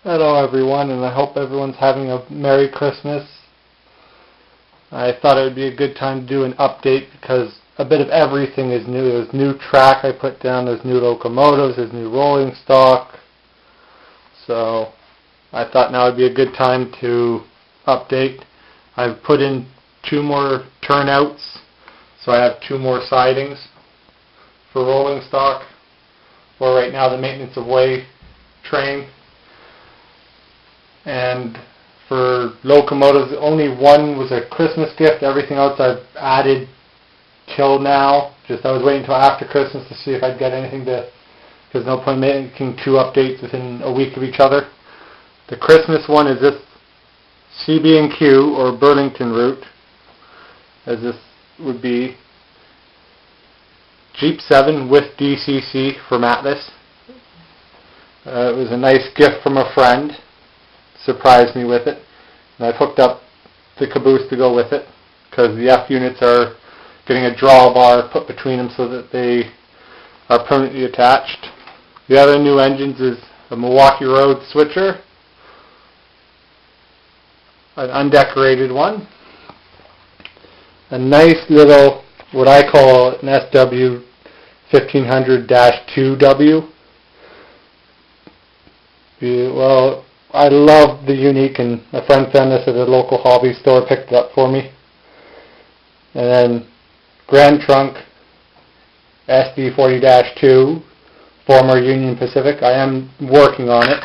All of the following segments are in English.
Hello everyone, and I hope everyone's having a Merry Christmas. I thought it would be a good time to do an update because a bit of everything is new. There's new track I put down, there's new locomotives, there's new rolling stock. So I thought now would be a good time to update. I've put in 2 more turnouts, so I have 2 more sidings for rolling stock. For right now, the maintenance of way train. And for locomotives, only one was a Christmas gift. Everything else I've added till now. Just I was waiting until after Christmas to see if I'd get anything to, because no point making 2 updates within a week of each other. The Christmas one is this CB&Q or Burlington route, as this would be Jeep 7 with DCC from Atlas. It was a nice gift from a friend. Surprised me with it, and I've hooked up the caboose to go with it because the F units are getting a drawbar put between them so that they are permanently attached. The other new engines is a Milwaukee Road switcher, an undecorated one, a nice little, what I call an SW 1500-2W. Well, I love the Unique, and a friend found this at a local hobby store, picked it up for me. And then Grand Trunk SD40-2, former Union Pacific. I am working on it.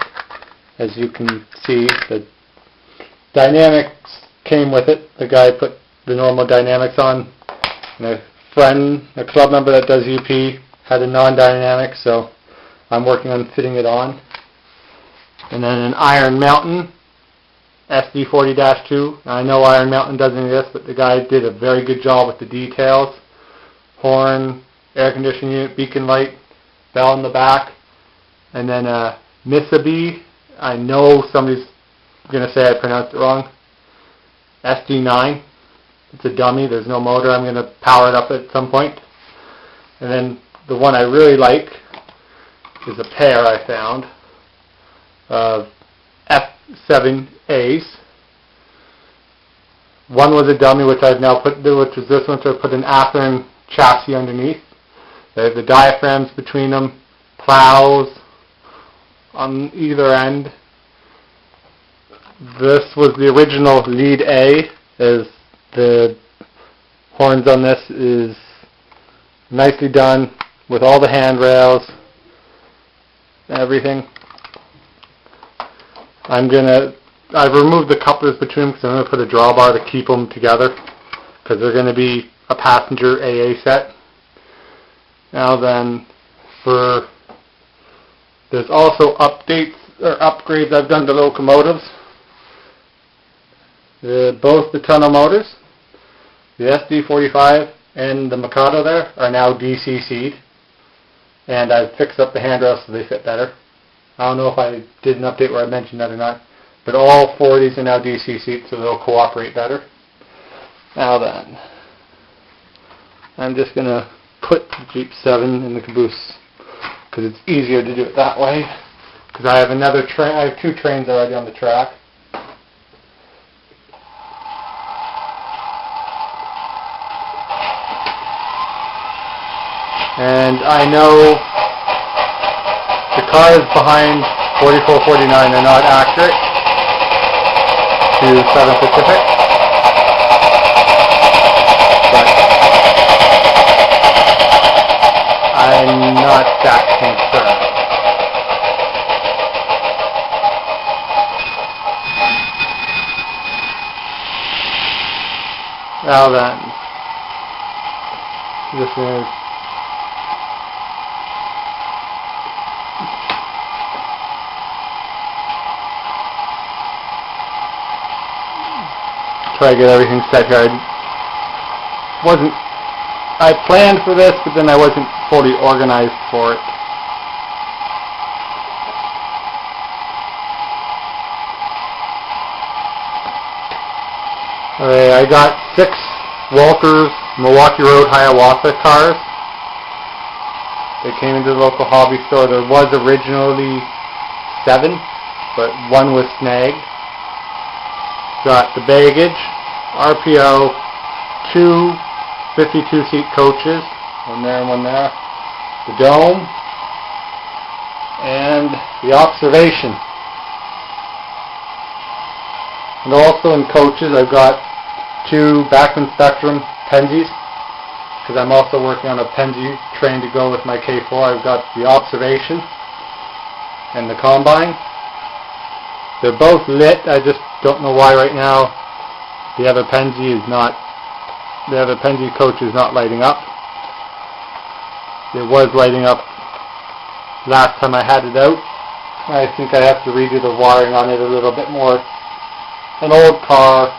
As you can see, the dynamics came with it. The guy put the normal dynamics on. And a friend, a club member that does UP, had a non-dynamic, so I'm working on fitting it on. And then an Iron Mountain SD40-2. I know Iron Mountain doesn't exist, but the guy did a very good job with the details. Horn, air conditioning unit, beacon light, bell in the back. And then a Mitsubishi. I know somebody's going to say I pronounced it wrong. SD9. It's a dummy. There's no motor. I'm going to power it up at some point. And then the one I really like is a pair I found of F7As. One was a dummy, which I've now put, which was this one, so I put an Athearn chassis underneath. They have the diaphragms between them, plows on either end. This was the original lead A, as the horns on this is nicely done with all the handrails and everything. I've removed the couplers between them because I'm going to put a drawbar to keep them together because they're going to be a passenger AA set. Now then, there's also updates or upgrades I've done to locomotives. Both the tunnel motors, the SD45 and the Mikado there, are now DCC'd, and I've fixed up the handrails so they fit better. I don't know if I did an update where I mentioned that or not, but all 4 of these are now DCC'd, so they'll cooperate better. Now then, I'm just going to put the Jeep 7 in the caboose because it's easier to do it that way. Because I have another train. I have 2 trains already on the track. And I know the cars behind 4449 are not accurate to Southern Pacific, but I'm not that concerned. Now then, this is try to get everything set here. I planned for this, but then I wasn't fully organized for it. I got 6 Walters Milwaukee Road Hiawatha cars. They came into the local hobby store. There was originally 7. but one was snagged. Got the baggage, RPO, two 52-seat coaches, one there and one there, the dome, and the observation. And also in coaches I've got two Bachmann Spectrum Penzies, because I'm also working on a Penzi train to go with my K4. I've got the observation and the combine. They're both lit. I just don't know why right now the other Penzi coach is not lighting up. It was lighting up last time I had it out. I think I have to redo the wiring on it a little bit more. An old car.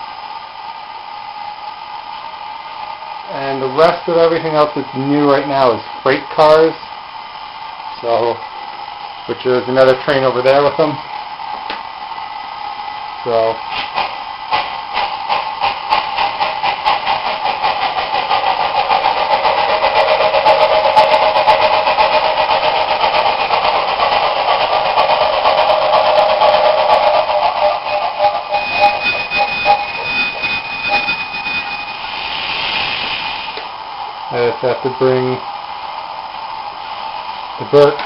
And the rest of everything else that's new right now is freight cars. So, which is another train over there with them. So, I just have to bring the Burke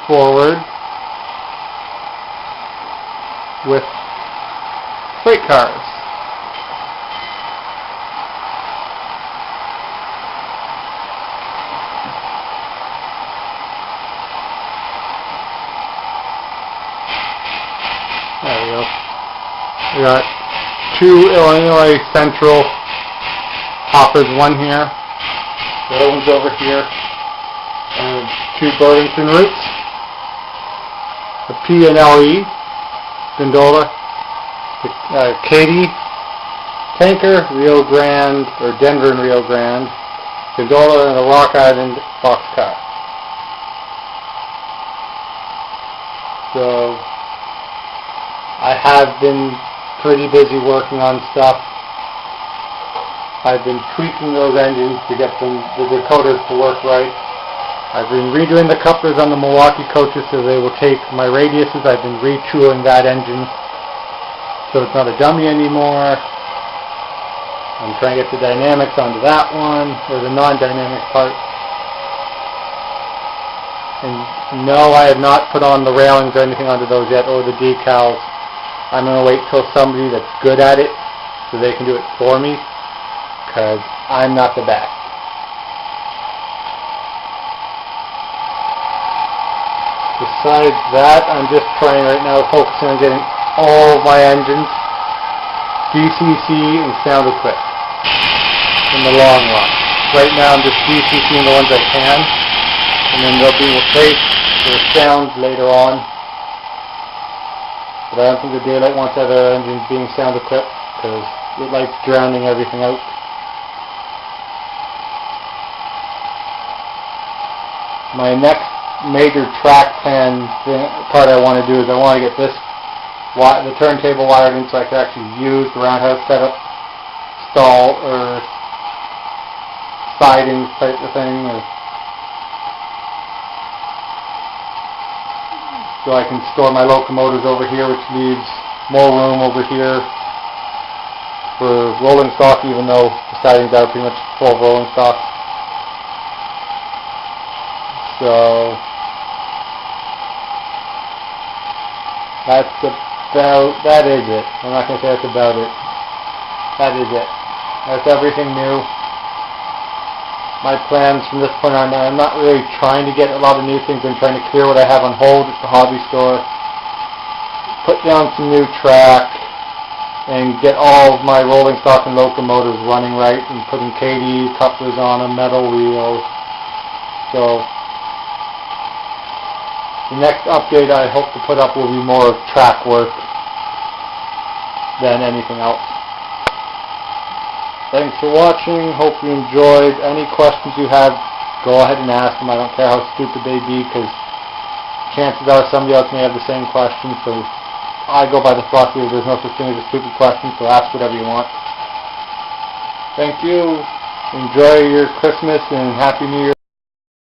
forward with freight cars. There we go. We got two Illinois Central hoppers, one here, the other one's over here, and two Burlington routes, the P and LE, gondola, the Katy tanker, Rio Grande, or Denver and Rio Grande, gondola, and a Rock Island boxcar. So, I have been pretty busy working on stuff. I've been tweaking those engines to get the decoders to work right. I've been redoing the couplers on the Milwaukee coaches so they will take my radiuses. I've been retooling that engine so it's not a dummy anymore. I'm trying to get the dynamics onto that one, or the non-dynamic part. And no, I have not put on the railings or anything onto those yet, or the decals. I'm going to wait till somebody that's good at it so they can do it for me, because I'm not the best. Besides that, I'm just trying right now, focusing on getting all of my engines DCC and sound equipped in the long run. Right now I'm just DCCing the ones I can, and then they'll be replaced for sound later on. But I don't think the Daylight wants other engines being sound equipped, because it likes drowning everything out. My next major track plan part I want to do is I want to get the turntable wired in so I can actually use the roundhouse setup, stall or sidings type of thing, so I can store my locomotives over here, which leaves more room over here for rolling stock, even though the sidings are pretty much full rolling stock. So that is it. I'm not going to say that's about it. That is it. That's everything new. My plans from this point on, I'm not really trying to get a lot of new things. I'm trying to clear what I have on hold at the hobby store, put down some new track, and get all of my rolling stock and locomotives running right, and putting KD couplers on them, metal wheels. So the next update I hope to put up will be more of track work than anything else. Thanks for watching. Hope you enjoyed. Any questions you have, go ahead and ask them. I don't care how stupid they be, because chances are somebody else may have the same question. So I go by the philosophy of there's no such thing as a stupid question, so ask whatever you want. Thank you. Enjoy your Christmas and Happy New Year.